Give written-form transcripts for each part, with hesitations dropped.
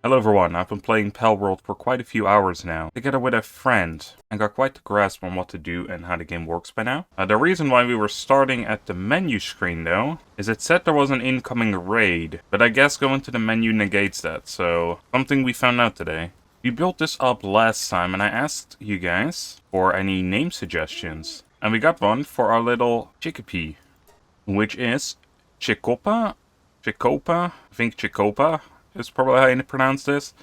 Hello everyone, I've been playing Palworld for quite a few hours now, together with a friend, and got quite the grasp on what to do and how the game works by now. The reason why we were starting at the menu screen though, is it said there was an incoming raid, but I guess going to the menu negates that, so something we found out today. We built this up last time and I asked you guys for any name suggestions, and we got one for our little chickpea, which is Chicopa? I think Chicopa is probably how you pronounce this.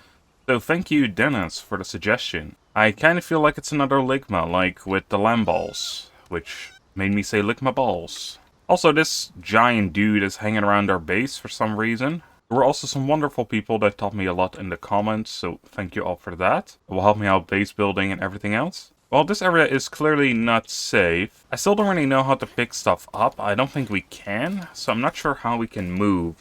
So thank you, Dennis, for the suggestion. I kind of feel like it's another Ligma, like with the lamb balls, which made me say lick my balls. Also, this giant dude is hanging around our base for some reason. There were also some wonderful people that taught me a lot in the comments, so thank you all for that. It will help me out base building and everything else. While this area is clearly not safe, I still don't really know how to pick stuff up. I don't think we can, so I'm not sure how we can move.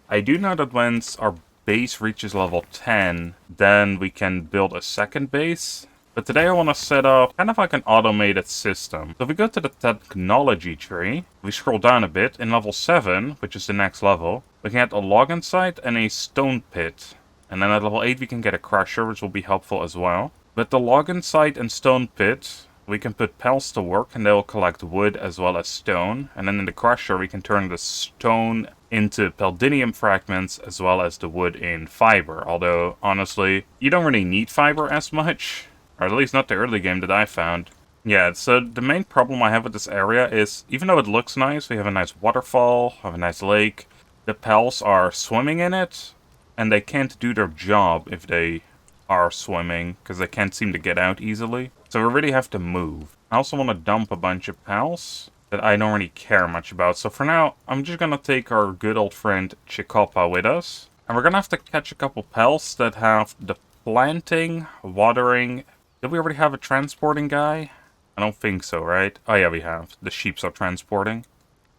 I do know that once our base reaches level 10, then we can build a second base. But today I want to set up kind of like an automated system. So if we go to the technology tree, we scroll down a bit, in level 7, which is the next level, we can get a login site and a stone pit. And then at level 8 we can get a crusher, which will be helpful as well. With the login site and stone pit, we can put pals to work and they will collect wood as well as stone. And then in the crusher we can turn the stone into palladium fragments as well as the wood in fiber. Although, honestly, you don't really need fiber as much. Or at least not the early game that I found. Yeah, so the main problem I have with this area is, even though it looks nice, we have a nice waterfall, have a nice lake, the pals are swimming in it, and they can't do their job if they are swimming, because they can't seem to get out easily. So we really have to move. I also want to dump a bunch of pals that I don't really care much about. So for now, I'm just going to take our good old friend Chicopa with us. And we're going to have to catch a couple pals that have the planting, watering. Did we already have a transporting guy? I don't think so, right? Oh yeah, we have. The sheeps are transporting.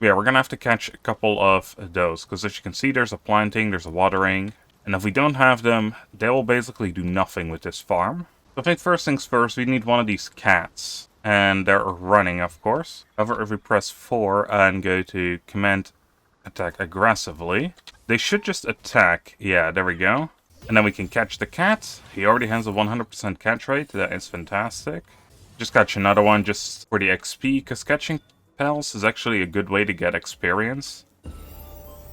Yeah, we're going to have to catch a couple of those. Because as you can see, there's a planting, there's a watering. And if we don't have them, they will basically do nothing with this farm. So I think first things first, we need one of these cats. And they're running, of course. However, if we press 4 and go to command attack aggressively, they should just attack. Yeah, there we go. And then we can catch the cat. He already has a 100% catch rate. That is fantastic. Just catch another one just for the XP, because catching pals is actually a good way to get experience.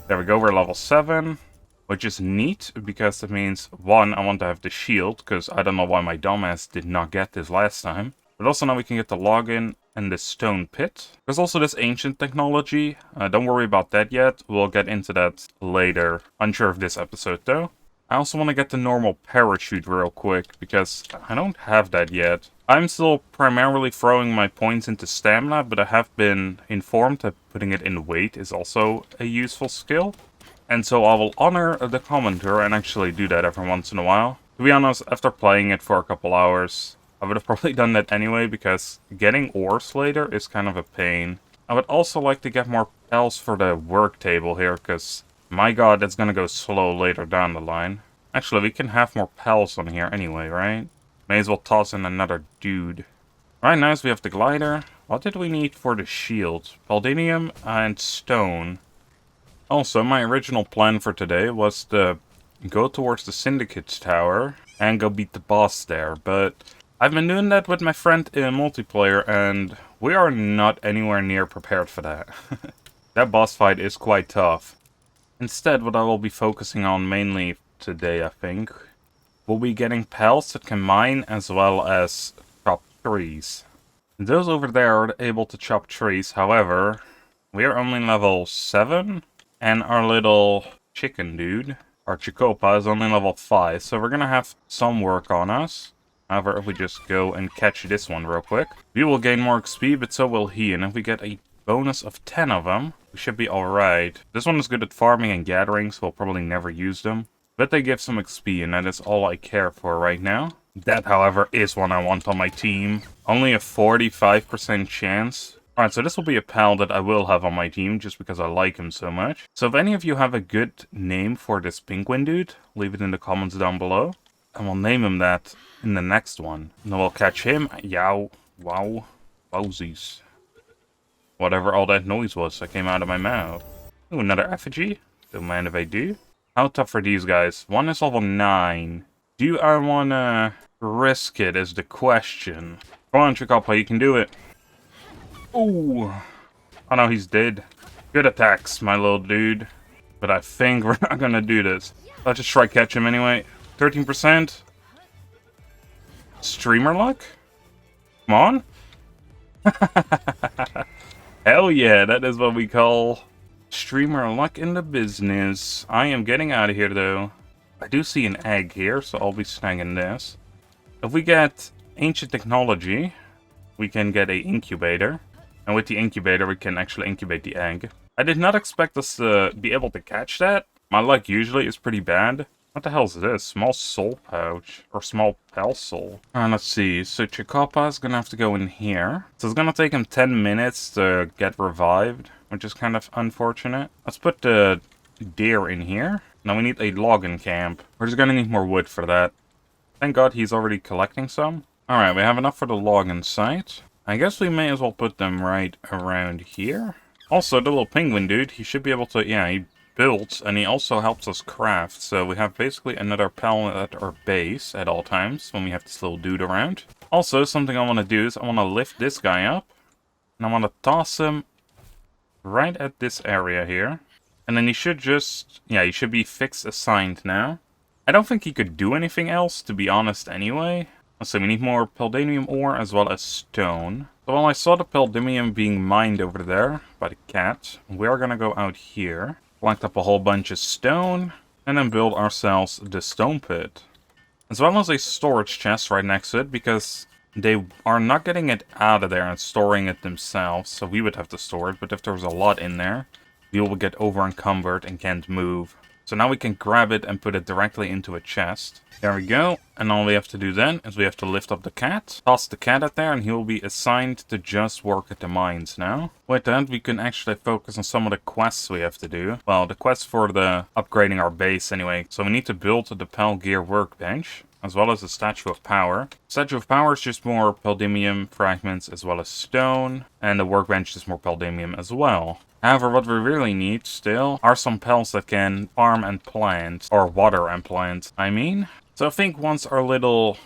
There we go, we're level 7. Which is neat, because that means, 1, I want to have the shield, because I don't know why my dumbass did not get this last time. But also now we can get the login and the stone pit. There's also this ancient technology. Don't worry about that yet. We'll get into that later. Unsure of this episode though. I also want to get the normal parachute real quick, because I don't have that yet. I'm still primarily throwing my points into stamina, but I have been informed that putting it in weight is also a useful skill. And so I will honor the commenter and actually do that every once in a while. To be honest, after playing it for a couple hours, I would have probably done that anyway, because getting ores later is kind of a pain. I would also like to get more pals for the work table here, because my god, it's gonna go slow later down the line. Actually, we can have more pals on here anyway, right? May as well toss in another dude. Right, nice, we have the glider. What did we need for the shield? Palladium and stone. Also, my original plan for today was to go towards the syndicate tower and go beat the boss there, but I've been doing that with my friend in multiplayer and we are not anywhere near prepared for that. That boss fight is quite tough. Instead, what I will be focusing on mainly today, I think, will be getting pals that can mine as well as chop trees. Those over there are able to chop trees, however, we are only level 7. And our little chicken dude, our Chicopa, is only level 5, so we're gonna have some work on us. However, if we just go and catch this one real quick, we will gain more XP, but so will he. And if we get a bonus of 10 of them, we should be alright. This one is good at farming and gathering, so we'll probably never use them. But they give some XP, and that is all I care for right now. That, however, is one I want on my team. Only a 45% chance. Alright, so this will be a pal that I will have on my team, just because I like him so much. So if any of you have a good name for this penguin dude, leave it in the comments down below. And we'll name him that in the next one. And then we'll catch him. Yow. Wow. Wowsies. Whatever all that noise was that came out of my mouth. Ooh, another effigy. Don't mind if I do. How tough are these guys? One is level 9. Do I wanna risk it is the question. Come on, Chikapa, you can do it. Ooh. Oh no, he's dead. Good attacks, my little dude. But I think we're not gonna do this. Let's just try catch him anyway. 13%. Streamer luck? Come on. Hell yeah, that is what we call streamer luck in the business. I am getting out of here though. I do see an egg here, so I'll be snagging this. If we get ancient technology, we can get a incubator. And with the incubator, we can actually incubate the egg. I did not expect us to be able to catch that. My luck usually is pretty bad. What the hell is this? Small soul pouch. Or small pal soul. Let's see. So Chikapa is gonna have to go in here. So it's gonna take him 10 minutes to get revived, which is kind of unfortunate. Let's put the deer in here. Now we need a logging camp. We're just gonna need more wood for that. Thank God he's already collecting some. Alright, we have enough for the logging site. I guess we may as well put them right around here. Also, the little penguin dude, he should be able to, yeah, he builds, and he also helps us craft. So we have basically another pal at our base at all times when we have this little dude around. Also, something I want to do is I want to lift this guy up, and I want to toss him right at this area here. And then he should just, yeah, he should be fixed assigned now. I don't think he could do anything else, to be honest, anyway. So we need more Palladium ore as well as stone. So while I saw the Palladium being mined over there by the cat, we are gonna go out here, collect up a whole bunch of stone, and then build ourselves the stone pit. As well as a storage chest right next to it, because they are not getting it out of there and storing it themselves, so we would have to store it, but if there's a lot in there, we will get over encumbered and can't move. So now we can grab it and put it directly into a chest. There we go. And all we have to do then is we have to lift up the cat, toss the cat out there, and he will be assigned to just work at the mines now. With that, we can actually focus on some of the quests we have to do. Well, the quests for the upgrading our base anyway. So we need to build the Pal Gear workbench, as well as the Statue of Power. Statue of Power is just more Palladium fragments as well as stone, and the workbench is more Palladium as well. However, what we really need still are some pals that can farm and plant, or water and plant, I mean. So I think once our little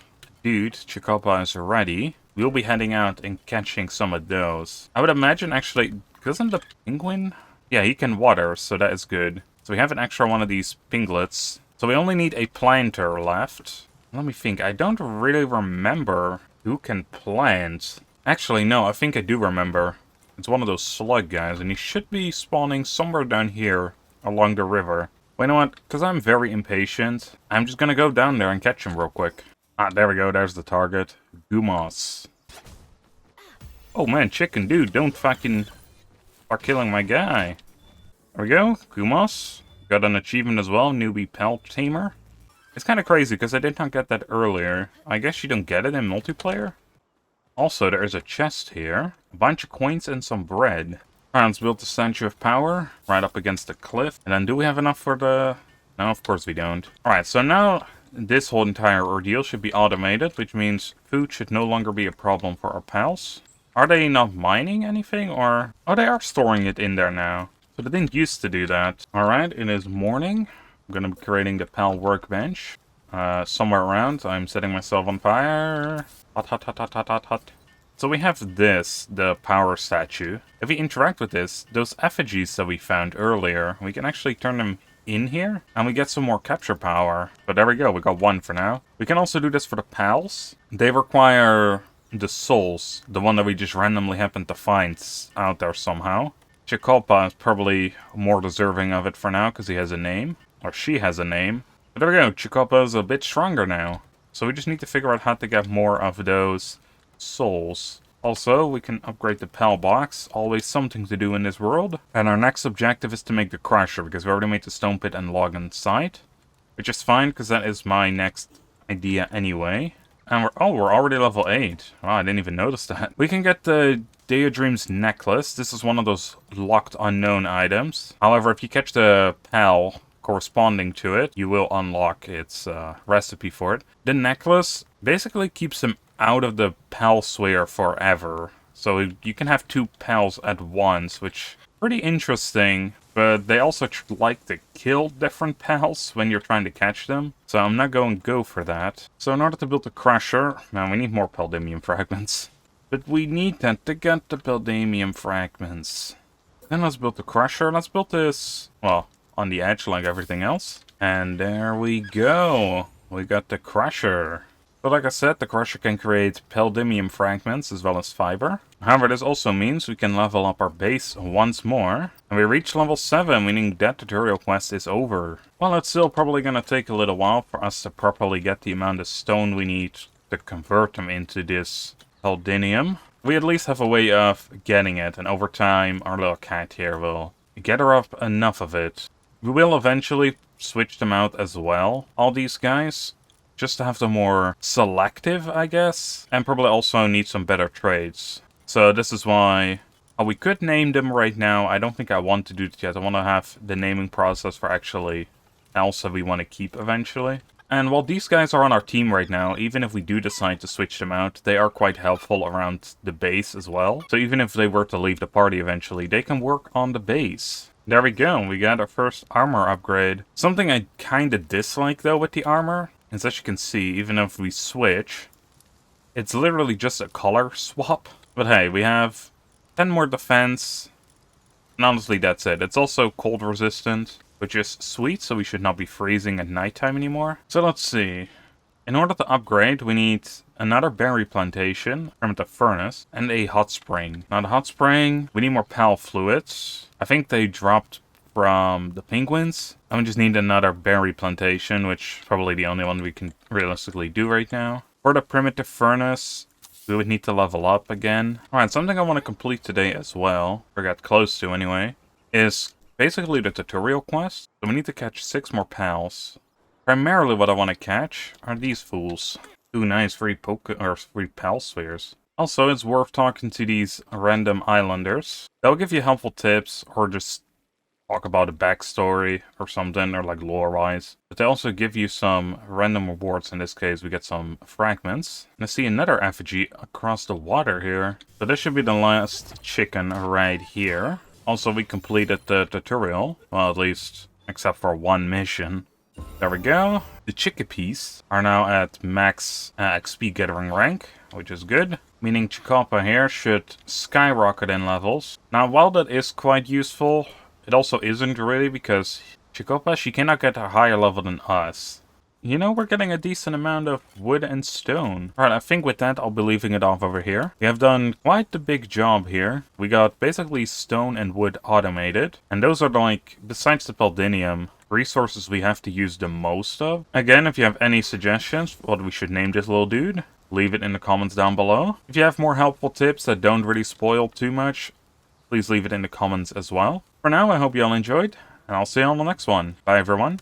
dude, Chikapa, is ready, we'll be heading out and catching some of those. I would imagine actually, doesn't the penguin? Yeah, he can water, so that is good. So we have an extra one of these pinglets. So we only need a planter left. Let me think, I don't really remember who can plant. Actually, no, I think I do remember. It's one of those slug guys, and he should be spawning somewhere down here along the river. Well, you know what? Because I'm very impatient, I'm just gonna go down there and catch him real quick. Ah, there we go. There's the target. Gumos. Oh man, chicken dude, don't fucking start killing my guy. There we go. Gumos. Got an achievement as well. Newbie Pelt Tamer. It's kind of crazy because I did not get that earlier. I guess you don't get it in multiplayer? Also, there is a chest here, a bunch of coins and some bread. Alright, let's build the Statue of Power right up against the cliff. And then do we have enough for the... No, of course we don't. Alright, so now this whole entire ordeal should be automated, which means food should no longer be a problem for our pals. Are they not mining anything, or... Oh, they are storing it in there now. So they didn't used to do that. Alright, it is morning. I'm gonna be creating the pal workbench. Somewhere around, I'm setting myself on fire. Hot, hot, hot, hot, hot, hot, hot. So we have this, the power statue. If we interact with this, those effigies that we found earlier, we can actually turn them in here, and we get some more capture power. But there we go, we got one for now. We can also do this for the pals. They require the souls, the one that we just randomly happen to find out there somehow. Chikapa is probably more deserving of it for now, because he has a name. Or she has a name. But there we go, Chikapa is a bit stronger now. So we just need to figure out how to get more of those souls. Also, we can upgrade the pal box. Always something to do in this world. And our next objective is to make the crusher, because we already made the stone pit and log on site. Which is fine, because that is my next idea anyway. And we're already level 8. Wow, I didn't even notice that. We can get the Daydream's necklace. This is one of those locked unknown items. However, if you catch the pal corresponding to it, you will unlock its recipe for it. The necklace basically keeps him out of the pal sphere forever. So you can have two pals at once, which is pretty interesting. but they also like to kill different pals when you're trying to catch them, so I'm not going to go for that. So in order to build the crusher, man, we need more Paldimium fragments. But we need that to get the Paldimium fragments. Then let's build the crusher. Let's build this, well, on the edge like everything else. And there we go. We got the crusher. But like I said, the crusher can create Paldimium fragments as well as fiber. However, this also means we can level up our base once more. And we reach level 7, meaning that tutorial quest is over. Well, it's still probably gonna take a little while for us to properly get the amount of stone we need to convert them into this Paldinium. We at least have a way of getting it, and over time, our little cat here will gather up enough of it. We will eventually switch them out as well, all these guys, just to have them more selective, I guess, and probably also need some better trades. So this is why we could name them right now. I don't think I want to do it yet. I want to have the naming process for actually else that we want to keep eventually. And while these guys are on our team right now, even if we do decide to switch them out, they are quite helpful around the base as well. So even if they were to leave the party eventually, they can work on the base. There we go, we got our first armor upgrade. Something I kinda dislike though with the armor is, as you can see, even if we switch, it's literally just a color swap. But hey, we have 10 more defense, and honestly that's it. It's also cold resistant, which is sweet, so we should not be freezing at nighttime anymore. So let's see. In order to upgrade, we need another berry plantation, primitive furnace, and a hot spring. Now the hot spring, we need more pal fluids. I think they dropped from the penguins. And we just need another berry plantation, which is probably the only one we can realistically do right now. For the primitive furnace, we would need to level up again. Alright, something I want to complete today as well, or get close to anyway, is basically the tutorial quest. So we need to catch 6 more pals. Primarily what I want to catch are these fools. Ooh, nice, free pal spheres. Also, it's worth talking to these random islanders. They'll give you helpful tips, or just talk about a backstory or something, or like lore-wise. But they also give you some random rewards. In this case, we get some fragments. And I see another effigy across the water here. So this should be the last chicken right here. Also, we completed the tutorial. Well, at least, except for one mission. There we go. The chickapees are now at max XP gathering rank, which is good. Meaning Chikapa here should skyrocket in levels. Now, while that is quite useful, it also isn't really, because Chikapa, she cannot get a higher level than us. You know, we're getting a decent amount of wood and stone. Alright, I think with that, I'll be leaving it off over here. We have done quite the big job here. We got basically stone and wood automated. And those are like, besides the Paldinium, resources we have to use the most of. Again, if you have any suggestions what we should name this little dude, leave it in the comments down below. If you have more helpful tips that don't really spoil too much, please leave it in the comments as well. For now, I hope you all enjoyed, and I'll see you on the next one. Bye everyone.